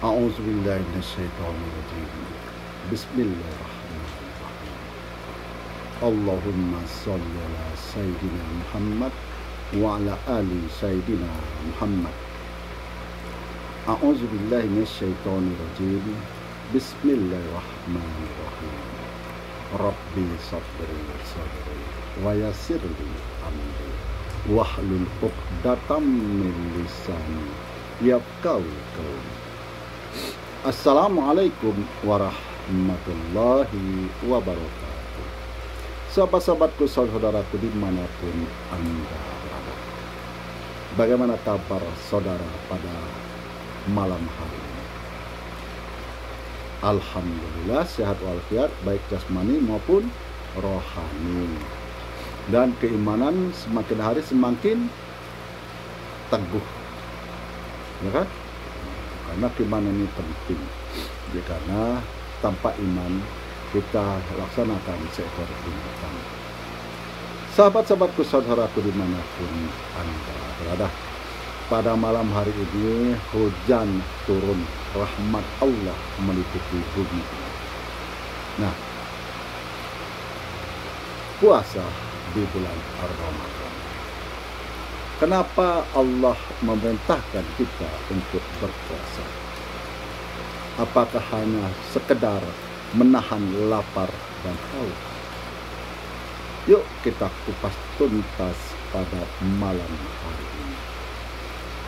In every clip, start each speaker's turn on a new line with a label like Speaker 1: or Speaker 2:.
Speaker 1: A'udzubillahi minasyaitonirrajim. Bismillahirrahmanirrahim. Allahumma sholli ala Sayyidina Muhammad wa ala ali Sayyidina Muhammad. A'udzubillahi minasyaitonirrajim. Bismillahirrahmanirrahim. Rabbi sabri wa yassirli amri wahlul 'uqdatam min lisani yafqahu qawli. Assalamualaikum warahmatullahi wabarakatuh. Sahabat-sahabatku, saudaraku dimanapun Anda berada, bagaimana kabar saudara pada malam hari ini? Alhamdulillah sehat walafiat, baik jasmani maupun rohani, dan keimanan semakin hari semakin teguh, ya kan? Karena keimanan ini penting. Karena tanpa iman kita laksanakan seekor binatang. Sahabat-sahabatku, saudaraku dimanapun Anda berada, pada malam hari ini hujan turun, rahmat Allah meliputi bumi. Nah, puasa di bulan Ramadan. Kenapa Allah memerintahkan kita untuk berpuasa? Apakah hanya sekedar menahan lapar dan haus? Yuk kita kupas tuntas pada malam hari ini.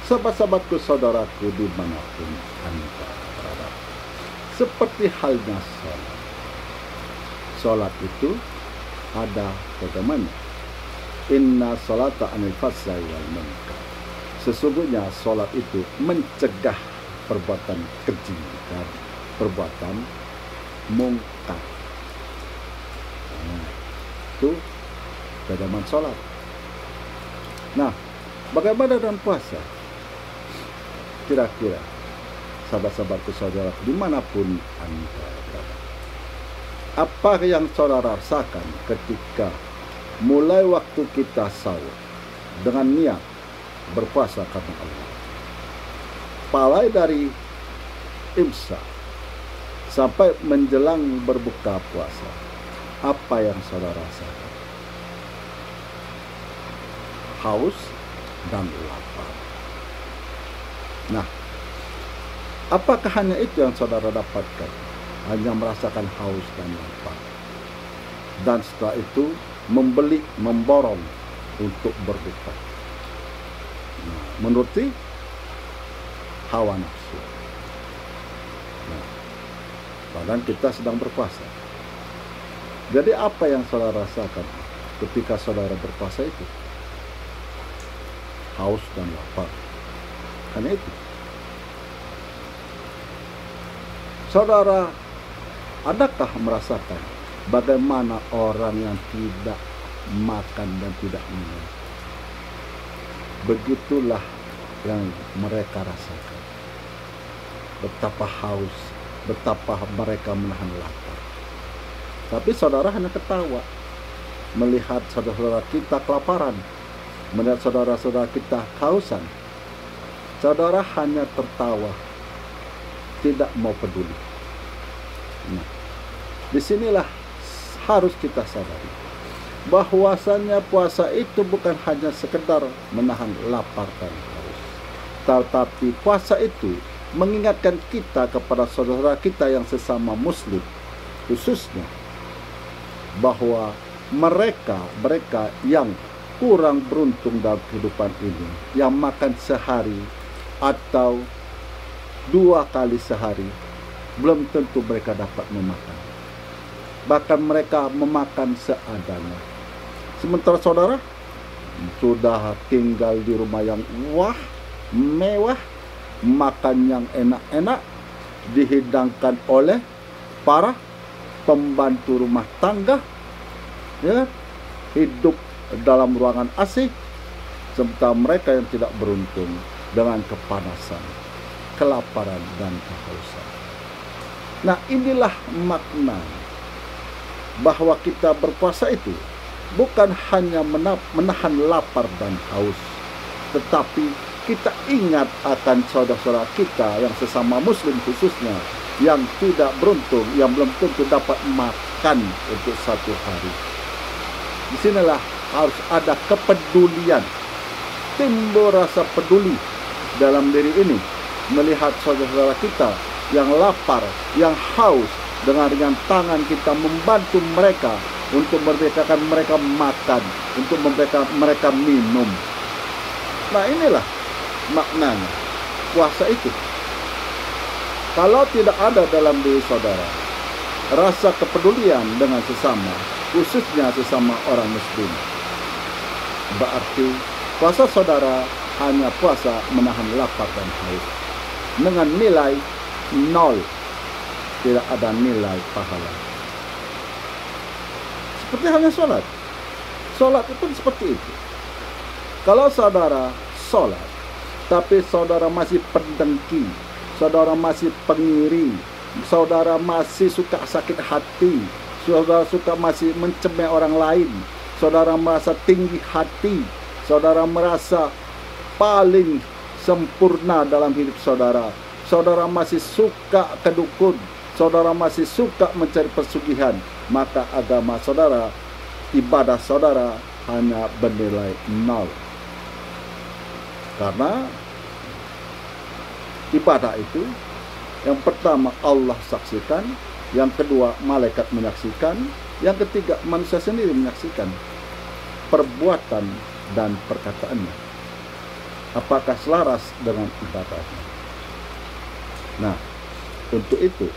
Speaker 1: Sahabat-sahabatku, saudaraku dimanapun Anda berada, seperti halnya sholat. Sholat itu ada bagaimana? Inna sholata anil fahsya'i wal munkar. Sesungguhnya sholat itu mencegah perbuatan keji dan perbuatan mungkar. Nah, itu pedoman sholat. Nah, bagaimana dengan puasa? Kira-kira sahabat-sahabatku, saudara dimanapun Anda berada, apa yang saudara rasakan ketika mulai waktu kita sahur dengan niat berpuasa karena Allah, mulai dari imsak sampai menjelang berbuka puasa, apa yang saudara rasakan? Haus dan lapar. Nah, apakah hanya itu yang saudara dapatkan? Hanya merasakan haus dan lapar, dan setelah itu membeli, memborong untuk berbuka, nah, menuruti hawa nafsu. Nah, padahal kita sedang berpuasa. Jadi apa yang saudara rasakan ketika saudara berpuasa itu? Haus dan lapar. Karena itu, saudara, adakah merasakan bagaimana orang yang tidak makan dan tidak minum? Begitulah yang mereka rasakan. Betapa haus, betapa mereka menahan lapar. Tapi saudara hanya ketawa melihat saudara-saudara kita kelaparan, melihat saudara-saudara kita kehausan. Saudara hanya tertawa, tidak mau peduli. Nah, disinilah harus kita sadari bahwasannya puasa itu bukan hanya sekedar menahan lapar dan haus, tetapi puasa itu mengingatkan kita kepada saudara kita yang sesama muslim, khususnya bahwa mereka yang kurang beruntung dalam kehidupan ini, yang makan sehari atau 2 kali sehari, belum tentu mereka dapat memakan. Bahkan mereka memakan seadanya. Sementara saudara sudah tinggal di rumah yang mewah, makan yang enak-enak, dihidangkan oleh para pembantu rumah tangga, ya, hidup dalam ruangan AC. Sementara mereka yang tidak beruntung dengan kepanasan, kelaparan, dan kehausan. Nah, inilah makna bahwa kita berpuasa itu bukan hanya menahan lapar dan haus, tetapi kita ingat akan saudara-saudara kita yang sesama muslim khususnya, yang tidak beruntung, yang belum tentu dapat makan untuk satu hari. Disinilah harus ada kepedulian, timbul rasa peduli dalam diri ini, melihat saudara-saudara kita yang lapar, yang haus, dengan ringan tangan kita membantu mereka untuk memerdekakan mereka makan, untuk mereka minum. Nah, inilah maknanya puasa itu. Kalau tidak ada dalam diri saudara rasa kepedulian dengan sesama, khususnya sesama orang muslim, berarti puasa saudara hanya puasa menahan lapar dan haus, dengan nilai 0, tidak ada nilai pahala. Seperti halnya sholat. Sholat itu seperti itu. Kalau saudara sholat, tapi saudara masih pendengki, saudara masih pengiri, saudara masih suka sakit hati, saudara masih mencemeh orang lain, saudara merasa tinggi hati, saudara merasa paling sempurna dalam hidup saudara, saudara masih suka kedukun, saudara masih suka mencari pesugihan, maka agama saudara, ibadah saudara hanya bernilai 0. Karena ibadah itu, yang pertama Allah saksikan, yang kedua malaikat menyaksikan, yang ketiga manusia sendiri menyaksikan perbuatan dan perkataannya, apakah selaras dengan ibadahnya. Nah, untuk itu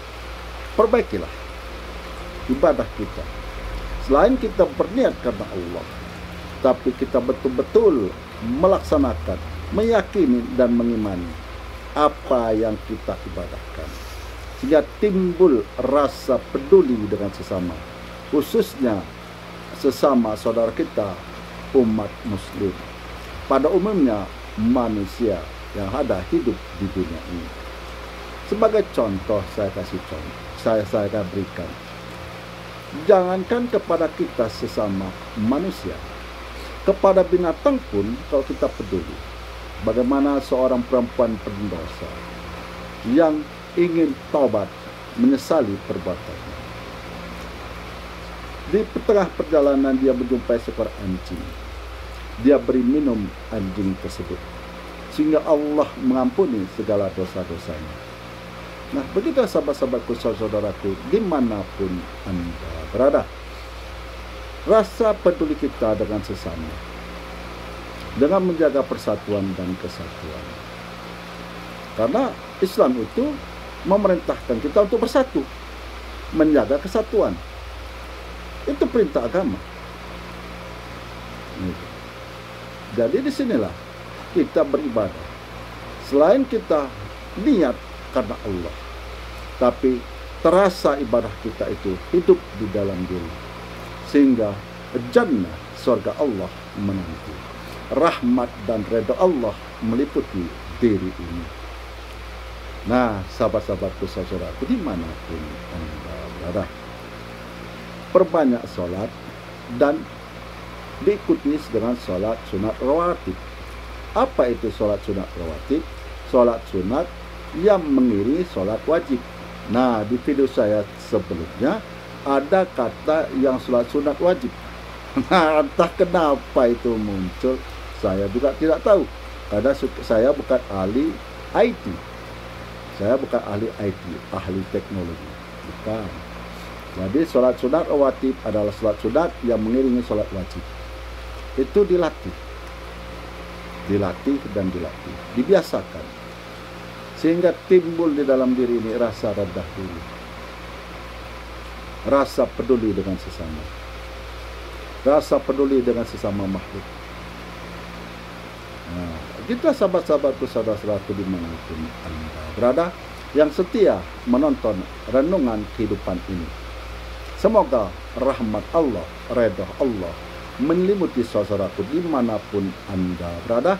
Speaker 1: perbaikilah ibadah kita. Selain kita berniat karena Allah, tapi kita betul-betul melaksanakan, meyakini dan mengimani apa yang kita ibadahkan, sehingga timbul rasa peduli dengan sesama, khususnya sesama saudara kita umat muslim, pada umumnya manusia yang ada hidup di dunia ini. Sebagai contoh, saya berikan, jangankan kepada kita sesama manusia, kepada binatang pun kalau kita peduli. Bagaimana seorang perempuan pendosa yang ingin taubat, menyesali perbuatannya, di tengah perjalanan dia menjumpai seekor anjing, dia beri minum anjing tersebut, sehingga Allah mengampuni segala dosa-dosanya. Nah, begitu sahabat-sahabatku, saudaraku, dimanapun Anda berada, rasa peduli kita dengan sesama, dengan menjaga persatuan dan kesatuan. Karena Islam itu memerintahkan kita untuk bersatu, menjaga kesatuan. Itu perintah agama. Jadi disinilah kita beribadah. Selain kita niat karena Allah, tapi terasa ibadah kita itu hidup di dalam diri, sehingga jannah, surga Allah menanti, rahmat dan redha Allah meliputi diri ini. Nah, sahabat-sahabatku, saudaraku, dimanapun Anda berada, perbanyak sholat dan diikuti dengan sholat sunat rawatib. Apa itu sholat sunat rawatib? Sholat sunat yang mengiringi sholat wajib. Nah, di video saya sebelumnya ada kata yang sholat sunat wajib. Nah, entah kenapa itu muncul, saya juga tidak tahu. Karena saya bukan ahli IT. Saya bukan ahli IT, ahli teknologi. Bukan. Jadi sholat sunat rawatib adalah sholat sunat yang mengiringi sholat wajib. Itu dilatih. Dilatih dan dilatih. Dibiasakan. Sehingga timbul di dalam diri ini rasa rendah diri. Rasa peduli dengan sesama. Rasa peduli dengan sesama makhluk. Nah, kita sahabat-sahabatku, saudara-saudaraku dimanapun Anda berada, yang setia menonton renungan kehidupan ini. Semoga rahmat Allah, redha Allah menyelimuti saudaraku dimanapun Anda berada,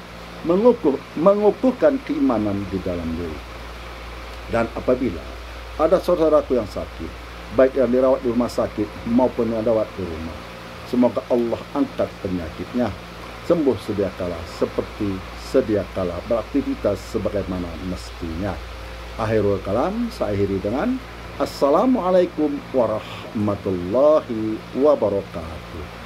Speaker 1: mengukuhkan keimanan di dalam diri. Dan apabila ada saudaraku yang sakit, baik yang dirawat di rumah sakit maupun yang dirawat di rumah, semoga Allah angkat penyakitnya, sembuh sedia kala seperti sedia kala beraktivitas sebagaimana mestinya. Akhirul kalam, saya akhiri dengan Assalamualaikum warahmatullahi wabarakatuh.